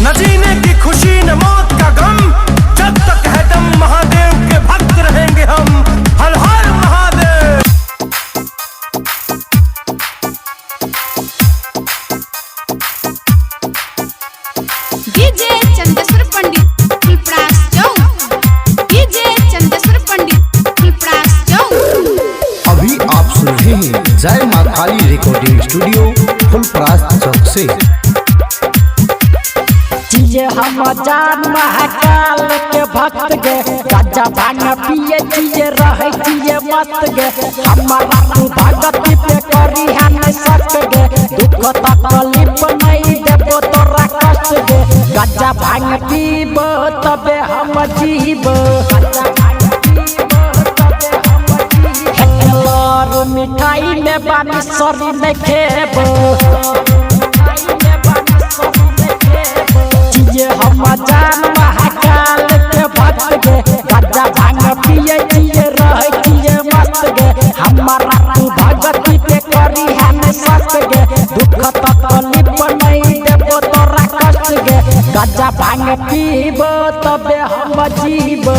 न जीने की खुशी न मौत का गम, जब तक है दम महादेव के भक्त रहेंगे हम। हर हर महादेव। डीजे चंदेश्वर पंडित पिपरास चौक, डीजे चंदेश्वर पंडित पिपरास चौक। अभी आप सुन रहे हैं जय मां काली रिकॉर्डिंग स्टूडियो फुलपरास चौक से। जिये हम जान महाकाल के भक्त गे, गाजा भांग पिए जिये रहे जिये मत गे। हमारा तू भगती पे करी है नहीं सक गे, दुख तकलीफ नहीं देबो तोरा कष्ट गे। गाजा भांग पीबो तबे हम जीबो, हेलो मिठाई में बानी सरी नहीं खेबो। जिये हम जान महाकाल के भक्त गे, गाजा भांग पिए जिये रहे जिये मस्त गे। हमारा तू भगती पे करी है नहीं सक गे, दुख तकलीफ नहीं देबो तोरा कष्ट गे। गाजा भांग पीबो तबे हम जीबो,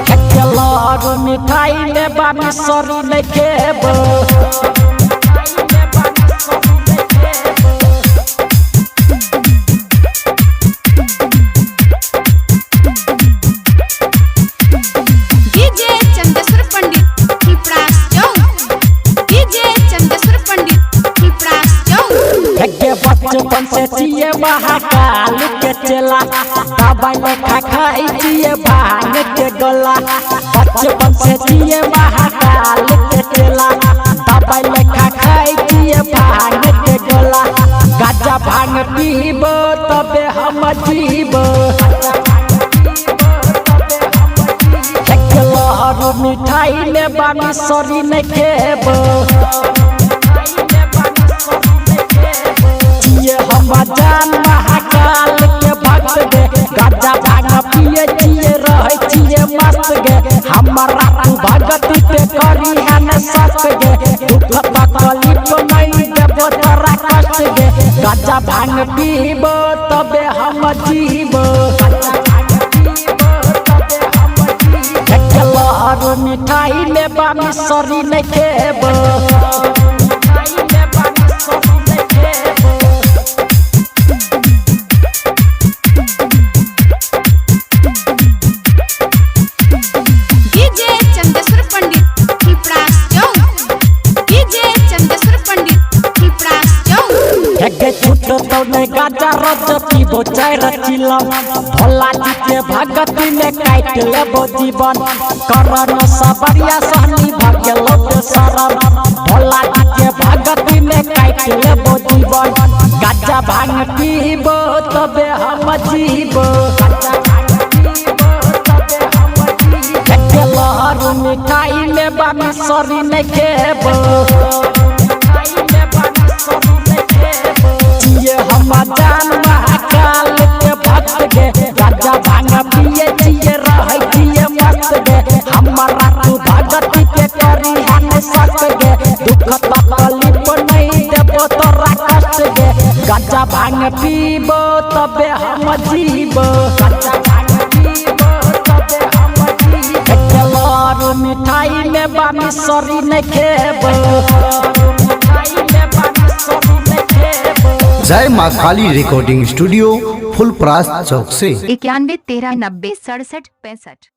हेलो मिठाई में बानी सरी नहीं खेबो। बचपन से जिये महाकाल के चला, दवाई लेखा खाई जिये भांग के गोला। बचपन से जिये महाकाल के चला, दवाई लेखा खाई जिये भांग के गोला। गाजा भांग पीबो तबे हम जीबो, लहर मिठाई में बानी सरी नहीं खेबो। हम जान महाकाल के भक्त गे, गाजा भांग पिए जिये रहे जिये मस्त गे। हमारा तू भगती पे करी है न सक गे, दुख तकलीफ नहीं देबो तोरा कष्ट गे। गाजा भांग पीबो तबे हम जीबो, लहर मिठाई में बानी सरी नहीं खेबो। गाजा रज पीबो चाय रचिला, भोला जी के भगती में काट लेबो जीवन। करन सबरिया सहनी भाग्य लोक शरण, भोला जी के भगती में काट लेबो जीवन। गाजा भांग पीबो तबे हम जीबो, लहर मिठाई में बानी सरी नहीं खेबो। हम जान महाकाल के भक्त गे, गाजा भांग पिए जिये रहे जिये मस्त गे। हमारा तू भगती पे करी है नहीं सक गे, दुख तकलीफ नहीं देबो तोरा कष्ट गे। गाजा भांग पीबो तबे हम जीबो, लहर मिठाई में बानी सरी नहीं खेबो। जय मां काली रिकॉर्डिंग स्टूडियो फुलपरास चौक से। 91 13 90 67 65।